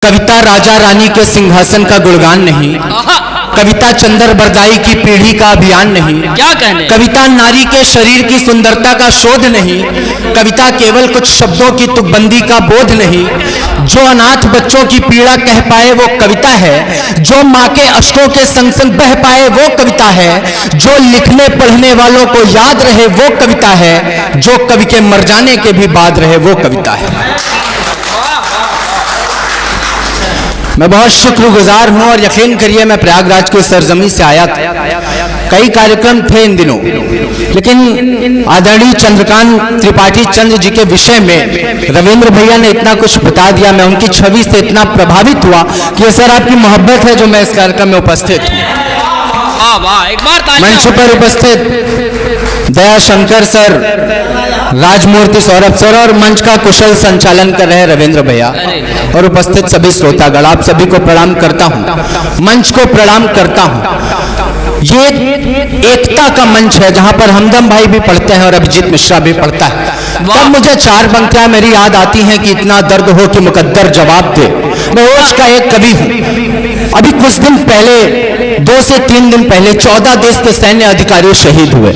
कविता राजा रानी के सिंहासन का गुणगान नहीं, कविता चंदर बरदाई की पीढ़ी का अभियान नहीं, क्या कहने? कविता नारी के शरीर की सुंदरता का शोध नहीं, कविता केवल कुछ शब्दों की तुकबंदी का बोध नहीं। जो अनाथ बच्चों की पीड़ा कह पाए वो कविता है, जो माँ के अश्कों के संग संग बह पाए वो कविता है, जो लिखने पढ़ने वालों को याद रहे वो कविता है, जो कवि के मर जाने के भी बाद रहे वो कविता है। मैं बहुत शुक्रगुजार हूं और यकीन करिए मैं प्रयागराज की सरजमी से आया था। कई कार्यक्रम थे इन दिनों, लेकिन आदरणीय चंद्रकांत त्रिपाठी चंद्र जी के विषय में रविंद्र भैया ने इतना कुछ बता दिया, मैं उनकी छवि से इतना प्रभावित हुआ कि सर आपकी मोहब्बत है जो मैं इस कार्यक्रम में उपस्थित हूँ। मंच पर उपस्थित दया शंकर सर, राजमूर्ति सौरभ सर और मंच का कुशल संचालन कर रहे रविंद्र भैया और उपस्थित सभी श्रोतागण, आप सभी को प्रणाम करता हूं, मंच को प्रणाम करता हूं। ये एकता का मंच है जहां पर हमदम भाई भी पढ़ते हैं और अभिजीत मिश्रा भी पढ़ता है। तब मुझे चार पंक्तियां मेरी याद आती हैं कि इतना दर्द हो कि मुकद्दर जवाब दे। मैं रोज का एक कवि हूं। अभी कुछ दिन पहले, 2 से 3 दिन पहले 14 देश के सैन्य अधिकारी शहीद हुए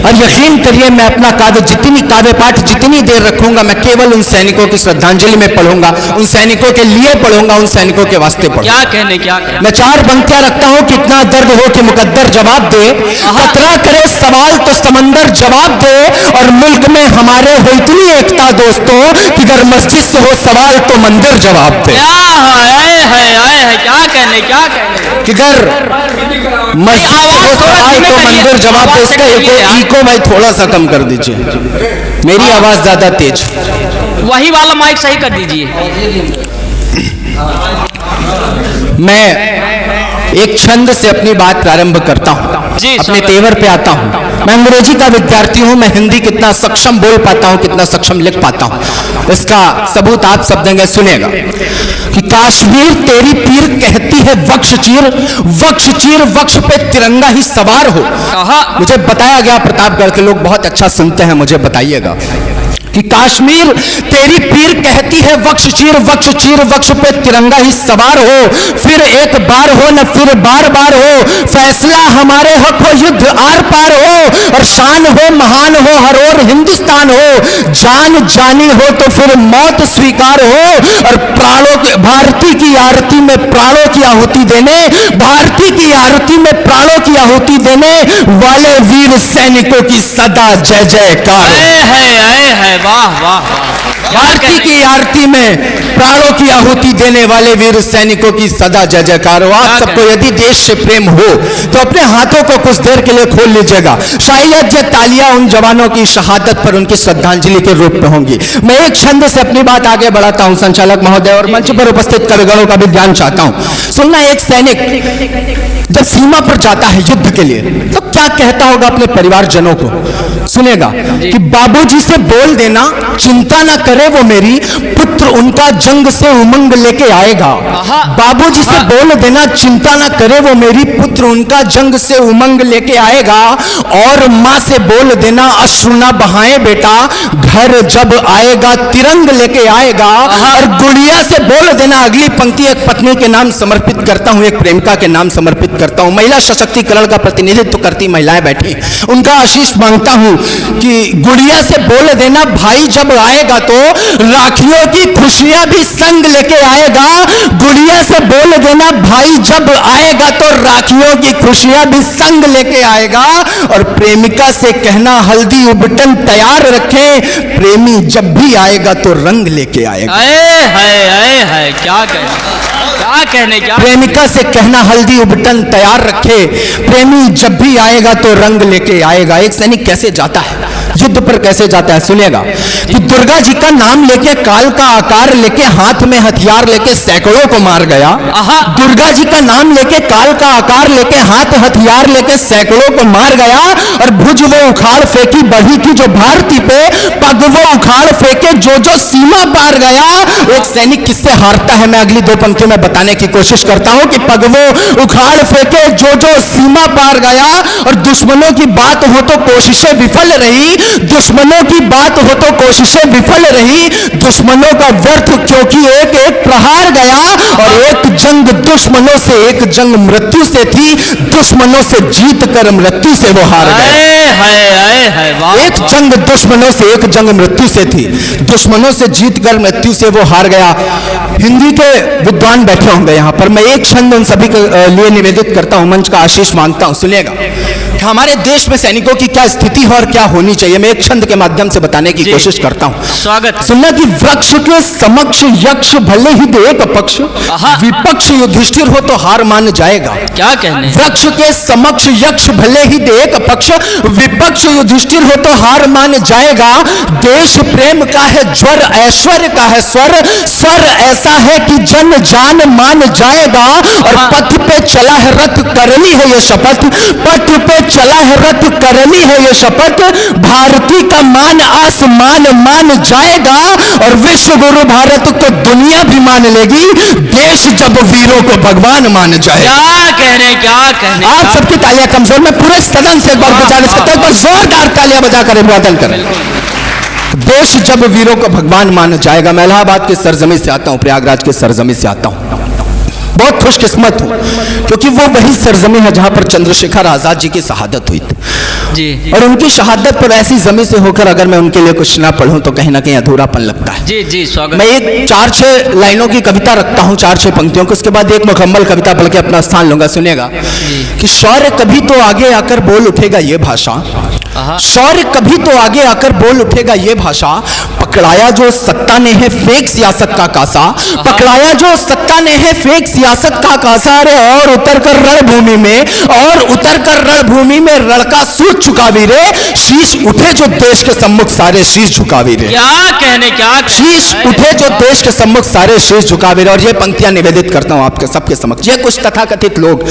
और यकीन करिए मैं अपना काव्य पाठ जितनी देर रखूंगा मैं केवल उन सैनिकों की श्रद्धांजलि में पढ़ूंगा, उन सैनिकों के लिए पढ़ूंगा, उन सैनिकों के वास्ते पढ़ूंगा। क्या कहने, क्या कहने? मैं 4 पंक्तियां रखता हूं कि इतना दर्द हो कि मुकद्दर जवाब दे, खतरा करे सवाल तो समंदर जवाब दे, और मुल्क में हमारे हो इतनी एकता दोस्तों कि अगर मस्जिद से हो सवाल तो मंदिर जवाब दे। क्या कहने, क्या कहने? कि अगर मस्जिद से हो सवाल तो मंदिर जवाब दे। इसका इको भाई थोड़ा सा कम कर दीजिए, मेरी आवाज ज्यादा तेज। वही वाला माइक सही कर दीजिए। मैं एक छंद से अपनी बात प्रारंभ करता हूं, अपने तेवर पे आता हूं। मैं अंग्रेजी का विद्यार्थी हूं, मैं हिंदी कितना सक्षम बोल पाता हूं, कितना सक्षम लिख पाता हूं, इसका सबूत आप सब देंगे। सुनेगा कि काश्मीर तेरी पीर कहती है वक्ष चीर, वक्ष चीर वक्ष पे तिरंगा ही सवार हो। मुझे बताया गया, प्रतापगढ़ के लोग बहुत अच्छा सुनते हैं, मुझे बताइएगा कि काश्मीर तेरी पीर कहती है वक्ष चीर वक्ष पे तिरंगा ही सवार हो, फिर एक बार हो न फिर बार बार हो, फैसला हमारे हक हो युद्ध आर पार हो, और शान हो महान हो हर ओर हिंदुस्तान हो, जान जानी हो तो फिर मौत स्वीकार हो, और प्राणों की भारती की आरती में प्राणों की आहुति देने, भारती की आरती में प्राणों की आहुति देने वाले वीर सैनिकों की सदा जय जयकार। वाह वाह, भारती की आरती में प्राणों की आहुति देने वाले वीर सैनिकों की सदा जय जयकार हो। आप सबको यदि देश से प्रेम हो तो अपने हाथों को कुछ देर के लिए खोल लीजिएगा, शायद ये तालियां उन जवानों की शहादत पर उनकी श्रद्धांजलि के रूप में होंगी। मैं एक छंद से अपनी बात आगे बढ़ाता हूं संचालक महोदय, और मंच पर उपस्थित कविगणों का भी ध्यान चाहता हूं। सुनना, एक सैनिक जब सीमा पर जाता है युद्ध के लिए तो क्या कहता होगा अपने परिवारजनों को? सुनेगा कि बाबूजी से बोल देना चिंता ना करे वो मेरी, पुत्र उनका जंग से उमंग लेके आएगा। बाबूजी से बोल देना चिंता ना करे वो मेरी, पुत्र उनका जंग से उमंग लेके आएगा। और माँ से बोल देना अश्रु ना बहाए बेटा, घर जब आएगा तिरंग लेके आएगा। और गुड़िया से बोल देना, अगली पंक्ति एक पत्नी के नाम समर्पित करता हूं, एक प्रेमिका के नाम समर्पित करता हूं। महिला सशक्तिकरण का प्रतिनिधित्व करती महिलाएं बैठी, उनका आशीष मांगता हूं कि गुड़िया से बोल देना भाई जब आएगा तो राखियों की खुशियां भी संग लेके आएगा। गुड़िया से बोल देना भाई जब आएगा तो राखियों की खुशियां भी संग लेके आएगा। और प्रेमिका से कहना हल्दी उबटन तैयार रखें, प्रेमी जब भी आएगा तो रंग लेके आएगा। क्या कहने, क्या? प्रेमिका से कहना हल्दी उबटन तैयार रखे, प्रेमी जब भी आएगा तो रंग लेके आएगा। एक सैनिक कैसे जाता है युद्ध पर, कैसे जाता है? सुनेगा कि दुर्गा जी का नाम लेके, काल का आकार लेके, हाथ में हथियार लेके सैकड़ों को मार गया। दुर्गा जी का नाम लेके, काल का आकार लेके, हाथ हथियार लेके सैकड़ों को मार गया। और भुज वो उखाड़ फेंकी बढ़ी थी जो भारती पे, पग वो उखाड़ फेंके जो जो सीमा पार गया। एक सैनिक किससे हारता है मैं अगली 2 पंक्तियों में बताने की कोशिश करता हूं कि पग वो उखाड़ फेंके जो जो सीमा पार गया। और दुश्मनों की बात हो तो कोशिशें विफल रही, दुश्मनों की बात हो तो कोशिशें विफल रही, दुश्मनों का व्यर्थ क्योंकि एक एक प्रहार गया, और एक जंग दुश्मनों से, एक जंग मृत्यु से थी, दुश्मनों से जीत कर मृत्यु से वो हार गए। एक जंग दुश्मनों से, एक जंग मृत्यु से थी, दुश्मनों से जीत कर मृत्यु से वो हार गया। हिंदी के विद्वान बैठे होंगे यहाँ पर, मैं एक छंद उन सभी के लिए निवेदित करता हूँ, मंच का आशीष मांगता हूँ, सुनिएगा कि हमारे देश में सैनिकों की क्या स्थिति है और क्या होनी चाहिए। मैं एक छंद के माध्यम से बताने की कोशिश करता हूँ। स्वागत। सुनना कि वृक्ष के समक्ष यक्ष भले ही दे एक पक्ष, विपक्ष युधिष्ठिर हो तो हार मान जाएगा। क्या कहने? वृक्ष के समक्ष यक्ष भले ही दे एक पक्ष, विपक्ष युधिष्ठिर हो तो हार मान जाएगा। देश प्रेम का है ज्वर, ऐश्वर्य का है स्वर, स्वर ऐसा है कि जन जान मान जाएगा। और पथ पे चला है रथ, करनी है ये शपथ, पथ पे चला है रथ, करनी है ये शपथ, भारती का मान आसमान मान जाएगा। और विश्व गुरु भारत को दुनिया भी मान लेगी, देश जब वीरों को भगवान मान जाएगा। क्या कहने, क्या कहने? आप सबकी तालियां कमजोर, मैं पूरे सदन से एक बार गुजारिश करता हूं, एक बार जोरदार तालियां बजा कर अभिवादन करें। देश जब वीरों को भगवान मान जाएगा। मैं इलाहाबाद के सरजमी से आता हूं, प्रयागराज के सरजमी से आता हूं। बहुत खुशकिस्मत हूं क्योंकि वो वही सरजमी है जहां पर चंद्रशेखर आजाद जी की शहादत हुई थी जी। और उनकी शहादत पर ऐसी जमी से होकर अगर मैं उनके लिए कुछ ना पढ़ूं तो कहीं ना कहीं अधूरापन लगता है। जी जी, स्वागत। मैं एक 4-6 लाइनों की कविता रखता हूं, 4-6 पंक्तियों को, उसके बाद एक मुकम्मल कविता पढ़ के अपना स्थान लूंगा। सुनिएगा कि शौर्य कभी तो आगे आकर बोल उठेगा ये भाषा, शौर्य कभी तो आगे आकर बोल उठेगा ये भाषा, पकड़ाया जो सत्ता ने है फेक सियासत का कासा, पकड़ाया जो सत्ता ने है फेक सियासत का कासा। रे और उतर कर रणभूमि में, और उतर कर रणभूमि में रणका सूझ चुकावी रे, शीश उठे जो देश के सम्मुख सारे शीश झुकावी रे। क्या कहने, क्या शीश उठे जो देश के सम्मुख सारे शीश झुकावे रे। और ये पंक्तियां निवेदित करता हूं आपके सबके समक्ष। ये कुछ तथाकथित लोग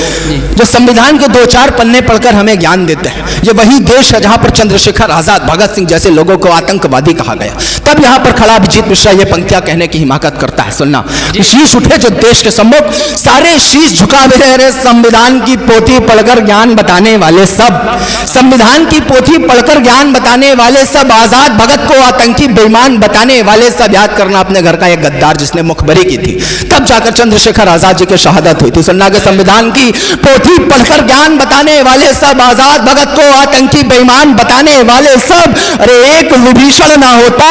जो संविधान के 2-4 पन्ने पढ़कर हमें ज्ञान देते हैं, ये वही देश है जहां पर चंद्रशेखर आजाद, भगत सिंह जैसे लोगों को आतंकवादी कहा गया। तब यहां पर खड़ा अभिजीत मिश्रा ये पंक्तियां कहने की हिमाकत करता है। सुनना, शीश उठे जो देश के सम्मुख सारे शीश झुकावे रे। संविधान की पोथी पढ़कर ज्ञान बताने वाले सब, संविधान की पोथी पढ़कर ज्ञान बताने वाले सब, आजाद भगत को आतंकी बेईमान बताने वाले सब। याद करना अपने घर का एक गद्दार जिसने मुखबरी की थी, तब जाकर चंद्रशेखर आजाद जी की शहादत हुई थी। सुनना के संविधान की पोथी पढ़कर ज्ञान बताने वाले सब, आजाद भगत को आतंकी बेईमान बताने वाले सब। अरे एक विभीषण ना होता,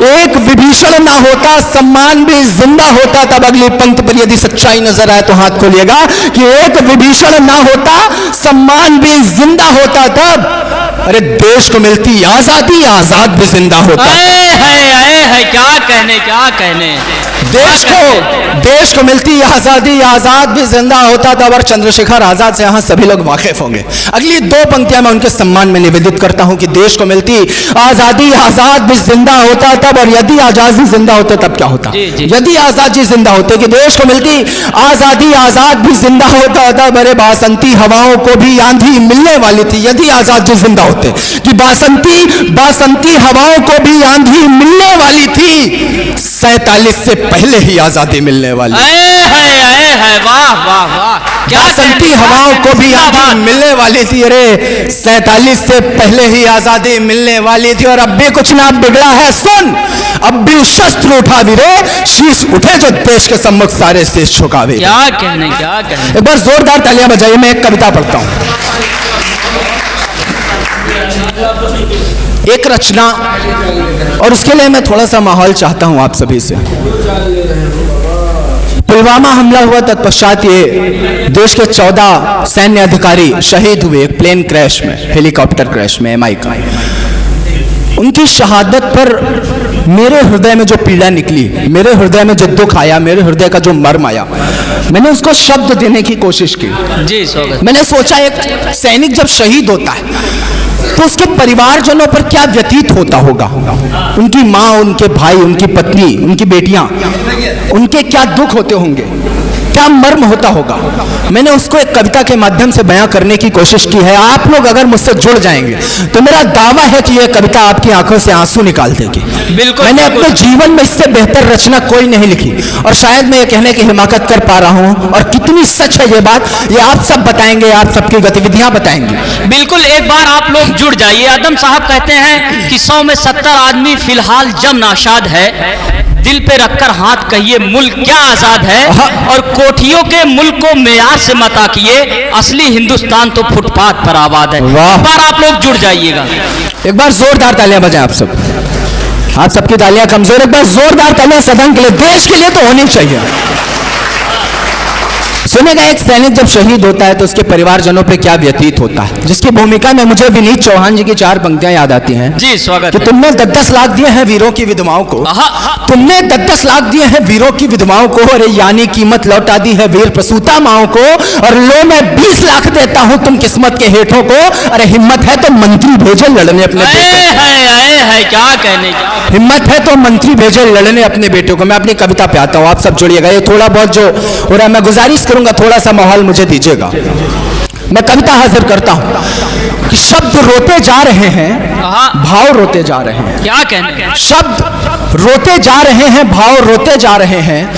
एक विभीषण ना होता, सम्मान भी जिंदा होता। तब अगली पंक्ति पर यदि सच्चाई नजर आए तो हाथ खोलिएगा कि एक विभीषण ना होता, सम्मान भी जिंदा होता। तब अरे देश को मिलती आजादी, आजाद भी जिंदा होता। है क्या कहने, क्या कहने? देश को मिलती आजादी, आजाद भी जिंदा होता। तब और चंद्रशेखर आजाद से यहां सभी लोग वाकिफ होंगे। अगली 2 पंक्तियां मैं उनके सम्मान में निवेदित करता हूं कि देश को मिलती आजादी, आजाद भी जिंदा होता तब, और यदि आजादी जिंदा होते तब क्या होता? यदि आजादी जिंदा होते कि देश को मिलती आजादी, आजाद भी जिंदा होता तब। अरे बासंती हवाओं को भी आंधी मिलने वाली थी यदि आजादी जिंदा होते, कि बासंती हवाओं को भी आंधी मिलने वाली थी। 47 से पहले ही आजादी मिलने वाली। वाह वाह वाह, क्या बासंती हवाओं को भी आजादी मिलने वाली थी। अरे 47 से पहले ही आजादी मिलने वाली थी। और अब भी कुछ ना बिगड़ा है, सुन, अब भी शस्त्र उठा भी रे, शीश उठे जो देश के सम्मुख सारे शीश झुकावे। क्या कहने, क्या कहने? एक बार जोरदार तालियां बजाइए। मैं एक कविता पढ़ता हूं, एक रचना, और उसके लिए मैं थोड़ा सा माहौल चाहता हूं आप सभी से। पुलवामा हमला हुआ, तत्पश्चात ये देश के 14 सैन्य अधिकारी शहीद हुए एक प्लेन क्रैश में, हेलीकॉप्टर क्रैश में, MI का। उनकी शहादत पर मेरे हृदय में जो पीड़ा निकली, मेरे हृदय में जो दुख आया, मेरे हृदय का जो मर्म आया, मैंने उसको शब्द देने की कोशिश की। जी स्वागत। मैंने सोचा एक सैनिक जब शहीद होता है तो उसके परिवारजनों पर क्या व्यतीत होता होगा, उनकी माँ, उनके भाई, उनकी पत्नी, उनकी बेटियां, उनके क्या दुख होते होंगे, क्या मर्म होता होगा, मैंने उसको एक कविता के माध्यम से बयां करने की कोशिश की है। आप लोग अगर मुझसे जुड़ जाएंगे तो मेरा दावा है कि यह कविता आपकी आंखों से आंसू निकाल देगी। बिल्कुल, मैंने अपने जीवन में इससे बेहतर रचना कोई नहीं लिखी, और शायद मैं ये कहने की हिमाकत कर पा रहा हूं। और कितनी सच है ये बात, ये आप सब बताएंगे, आप सबकी गतिविधियां बताएंगी। बिल्कुल, एक बार आप लोग जुड़ जाइए। आदम साहब कहते हैं कि 100 में 70 आदमी फिलहाल जम नाशाद है, दिल पे रखकर हाथ कहिए मुल्क क्या आजाद है, और कोठियों के मुल्क को मेयार से मत आकिए, असली हिंदुस्तान तो फुटपाथ पर आबाद है। एक बार आप लोग जुड़ जाइएगा। एक बार जोरदार तालियां बजाएं आप सब। आप सबकी तालियां कमजोर, एक बार जोरदार तालियां सदन के लिए, देश के लिए तो होनी चाहिए। सुनेगा, एक सैनिक जब शहीद होता है तो उसके परिवारजनों पे क्या व्यतीत होता है, जिसकी भूमिका में मुझे विनीत चौहान जी की 4 पंक्तियां याद आती हैं। जी, स्वागत कि है। तुमने 10-10 लाख दिए हैं वीरों की विधवाओं को, तुमने 10-10 लाख दिए हैं वीरों की विधवाओं को, अरे यानी कीमत लौटा दी है वीर प्रसूता माओं को, और लो मैं 20 लाख देता हूं तुम किस्मत के हेठों को, अरे हिम्मत है तो मंत्री भेजे लड़ने अपने बेटों है क्या कहने, हिम्मत है तो मंत्री भेजे लड़ने अपने बेटों को। मैं अपनी कविता पे आता हूं, आप सब जुड़िएगा। ये थोड़ा बहुत जो हो रहा है मैं गुजारिश करूंगा, थोड़ा सा माहौल मुझे दीजिएगा। मैं कविता हाजिर करता हूं कि शब्द रोते जा रहे हैं, भाव रोते जा रहे हैं। क्या कहने, शब्द रोते जा रहे हैं, भाव रोते जा रहे हैं,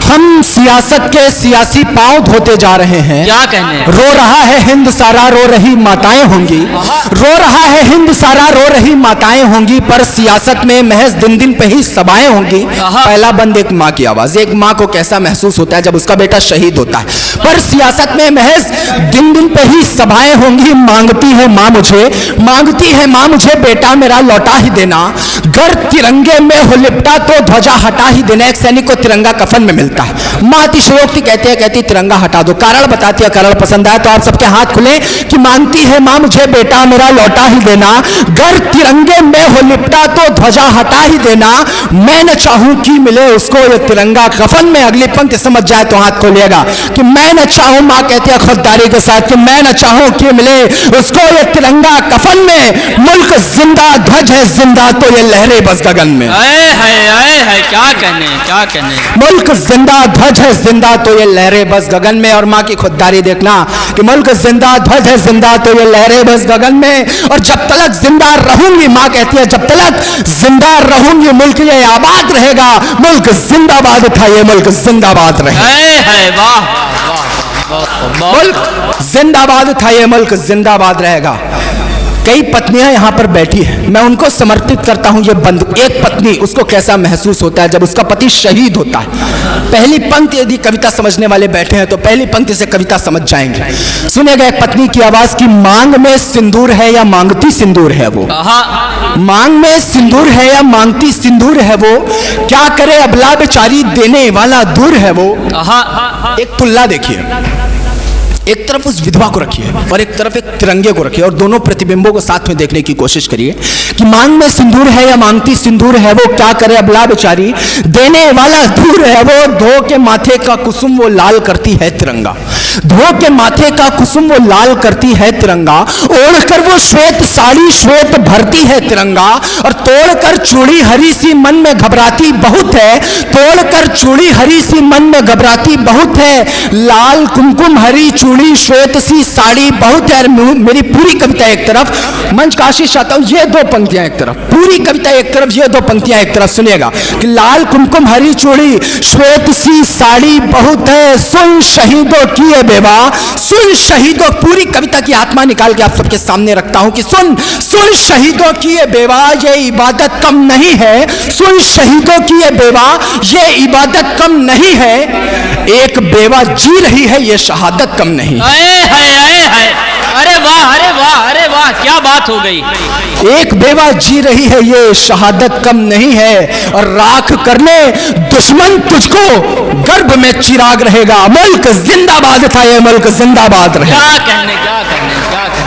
हम सियासत के सियासी पांव धोते जा रहे हैं। क्या कहने, रो रहा है हिंद सारा, रो रही माताएं होंगी, रो रहा है हिंद सारा, रो रही माताएं होंगी, पर सियासत में महज दिन दिन पे ही सभाएं होंगी। पहला बंद एक माँ की आवाज। एक माँ को कैसा महसूस होता है जब उसका बेटा शहीद होता है, पर सियासत में महज दिन दिन पे ही सभाएं होंगी। मांगती है माँ मुझे, मांगती है माँ मुझे, बेटा मेरा लौटा ही देना, गर तिरंगे में हो लिपटा तो ध्वजा हटा ही देना। एक सैनिक को तिरंगा कफन में मिलता है, माँ अतिशयोक्ति कहती तिरंगा हटा दो, कारण बताती है, कारण पसंद आया तो आप सबके हाथ खुले कि मांगती है माँ मुझे, बेटा मेरा लौटा ही देना, गर तिरंगे में हो लिपटा तो ध्वजा हटा ही देना, मैं न चाहूं कि मिले उसको ये तिरंगा कफन में। अगली पंक्ति समझ जाए तो हाथ खोलिएगा कि मैं न चाहूं, माँ कहती है खुददारी के साथ कि मैं न चाहूं कि मिले उसको ये तिरंगा कफन में, मुल्क जिंदा ध्वज है जिंदा तो ये लहरे बस गगन में। है क्या कहने, क्या कहने, मुल्क जिंदा ध्वज है जिंदा तो ये लहरे बस गगन में। और माँ की खुददारी देखना कि मुल्क जिंदा ध्वज है जिंदा तो ये लहरे बस गगन में, और जब तलक जिंदा रहूंगी, माँ कहती है जब तलक जिंदा रहूंगी मुल्क ये आबाद रहेगा, मुल्क जिंदाबाद था ये मुल्क जिंदाबाद रहेगा, मुल्क जिंदाबाद था ये मुल्क जिंदाबाद रहेगा। कई पत्नियां यहां पर बैठी हैं, मैं उनको समर्पित करता हूं ये बंद। एक पत्नी, उसको कैसा महसूस होता है जब उसका पति शहीद होता है। पहली पंक्ति, यदि कविता समझने वाले बैठे हैं तो पहली पंक्ति से कविता समझ जाएंगे। सुनेगा एक पत्नी की आवाज की मांग में सिंदूर है या मांगती सिंदूर है वो, मांग में सिंदूर है या मांगती सिंदूर है वो, क्या करे अबला बेचारी देने वाला दूर है वो। एक तुलना देखिए, एक तरफ उस विधवा को रखिए और एक तरफ एक तिरंगे को रखिए, और दोनों प्रतिबिंबों को साथ में देखने की कोशिश करिए कि मांग में सिंदूर है या मांगती सिंदूर है वो, क्या करे अबला बेचारी देने वाला दूर है वो, धो के माथे का कुसुम वो लाल करती है तिरंगा, धो के माथे का कुसुम वो लाल करती है तिरंगा, ओढ़कर वो श्वेत साड़ी श्वेत भरती है तिरंगा, और तोड़कर चूड़ी हरी सी मन में घबराती बहुत है, तोड़कर चूड़ी हरी सी मन में घबराती बहुत है, लाल कुमकुम हरी चूड़ी श्वेत सी साड़ी बहुत है। मेरी पूरी कविता एक तरफ, मंच का आशीष चाहता हूं, ये 2 पंक्तियां एक तरफ, पूरी कविता एक तरफ, ये 2 पंक्तियां एक तरफ। सुनिएगा कि लाल कुमकुम हरी चूड़ी श्वेत सी साड़ी बहुत है, सुन शहीदों की ये बेवा, सुन शहीदों, पूरी कविता की आत्मा निकाल के आप सबके सामने रखता हूं कि सुन शहीदों की ये बेवा, ये इबादत कम नहीं है, सुन शहीदों की ये बेवा, ये इबादत कम नहीं है, एक बेवा जी रही है ये शहादत कम नहीं। अरे वाह, अरे वाह, अरे वाह, क्या बात हो गई। एक बेवा जी रही है ये शहादत कम नहीं है, और राख करने दुश्मन तुझको गर्भ में चिराग रहेगा, मुल्क जिंदाबाद था ये मुल्क जिंदाबाद रहेगा। क्या कहने, क्या कहने, क्या कहने।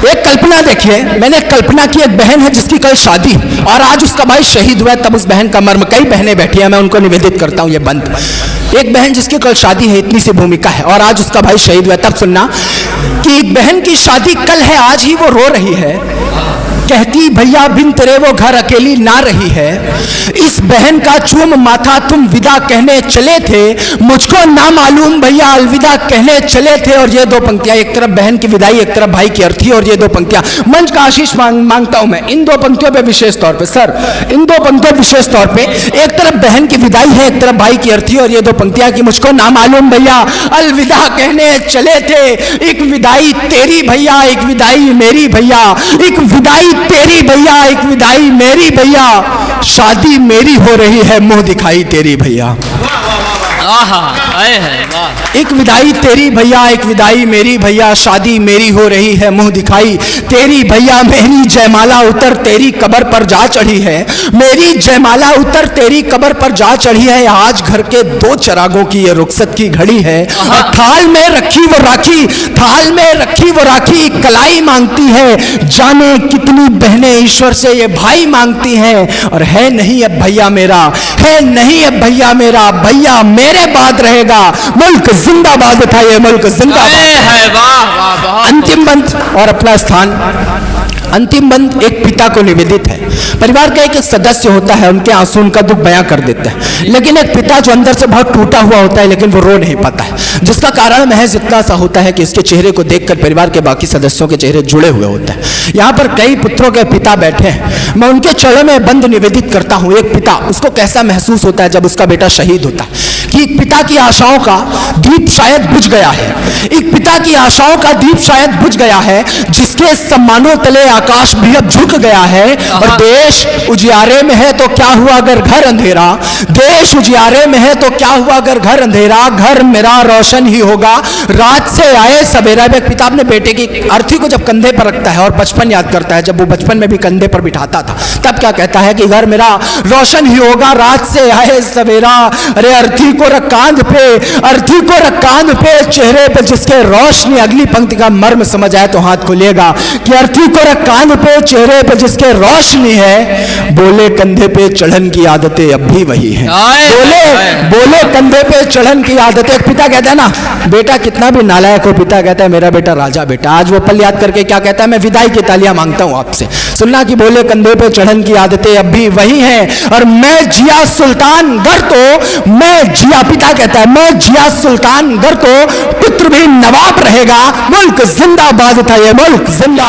एक कल्पना देखिए, मैंने कल्पना की, एक बहन है जिसकी कल शादी और आज उसका भाई शहीद हुआ है, तब उस बहन का मर्म, कई बहनें बैठी हैं, मैं उनको निवेदित करता हूं ये बंद। एक बहन जिसकी कल शादी है, इतनी सी भूमिका है, और आज उसका भाई शहीद हुआ है, तब सुनना कि एक बहन की शादी कल है, आज ही वो रो रही है, कहती भैया बिन तेरे वो घर अकेली ना रही है, इस बहन का चूम माथा तुम विदा कहने चले थे, मुझको ना मालूम भैया अलविदा कहने चले थे। और ये दो पंक्तियां, एक तरफ बहन की विदाई, एक तरफ भाई की अर्थी, और ये दो पंक्तियां मंच का आशीष मांगता हूं मैं इन दो पंक्तियों पे विशेष तौर पे सर, इन दो पंक्तियों विशेष तौर पे, एक तरफ बहन की विदाई है, एक तरफ भाई की अर्थी, और ये दो पंक्तियां कि मुझको ना मालूम भैया अलविदा कहने चले थे, एक विदाई तेरी भैया एक विदाई मेरी भैया, एक विदाई तेरी भैया एक विदाई मेरी भैया, शादी मेरी हो रही है मुंह दिखाई तेरी भैया। एक विदाई तेरी भैया एक विदाई मेरी भैया, शादी मेरी हो रही है मुंह दिखाई तेरी भैया, मेरी जयमाला उतर तेरी कब्र पर जा चढ़ी है, मेरी जयमाला उतर तेरी कब्र पर जा चढ़ी है, आज घर के दो चरागों की ये रुखसत की घड़ी है, और थाल में रखी वो राखी, थाल में रखी वो राखी कलाई मांगती है, जाने कितनी बहनें ईश्वर से ये भाई मांगती हैं, और है नहीं अब भैया मेरा, है नहीं अब भैया मेरा, भैया मेरे बाद रहेगा, मुल्क जिंदाबाद था ये मुल्क जिंदाबाद है। अंतिम बंद और अपना स्थान, अंतिम बंद एक पिता को निवेदित है। परिवार का एक सदस्य होता है, उनके आंसू उनका दुख बयां कर देता है, लेकिन एक पिता जो अंदर से बहुत टूटा हुआ होता है लेकिन वो रो नहीं पाता है, जिसका कारण महज इतना सा होता है कि इसके चेहरे को देखकर परिवार के बाकी सदस्यों के चेहरे जुड़े हुए होते हैं। यहाँ पर कई पुत्रों के पिता बैठे हैं, मैं उनके चरणों में बंद निवेदित करता हूँ। एक पिता, उसको कैसा महसूस होता है जब उसका बेटा शहीद होता है, कि एक पिता की आशाओं का दीप शायद बुझ गया है, एक पिता की आशाओं का दीप शायद बुझ गया है, जिसके सम्मानों तले आकाश भी अब झुक गया है, और देश उजियारे में है तो क्या हुआ अगर घर अंधेरा, देश उजियारे में है तो क्या हुआ अगर घर अंधेरा, घर मेरा रोशन ही होगा रात से आए सवेरा। एक पिता अपने बेटे की अर्थी को जब कंधे पर रखता है और बचपन याद करता है, जब वो बचपन में भी कंधे पर बिठाता था, तब क्या कहता है कि घर मेरा रोशन ही होगा रात से आए सवेरा। अरे अर्थी को रख कांध पे, अर्थी को रख कांध पे, चेहरे पे जिसके रोशनी, अगली पंक्ति का मर्म समझ आए तो हाथ खुलेगा, कि अर्थी को रख कांध पे, चेहरे पे जिसके रोशनी है, बोले कंधे पे चढ़न की आदतें अब भी वही हैं, बोले कंधे पे चढ़न की आदतें। एक पिता कहता है ना, बेटा कितना भी नालायक हो, पिता कहता है मेरा बेटा राजा बेटा। आज वो पल याद करके क्या कहता है, मैं विदाई की तालियां मांगता हूं आपसे, सुनना कि बोले कंधे पे चढ़न की आदतें अब भी वही हैं, और मैं जिया सुल्तान गर तो, मैं जिया, पिता कहता है मैं जिया सुल्तान गर तो पुत्र भी नवाब रहेगा, मुल्क जिंदाबाद था ये मुल्क जिंदा।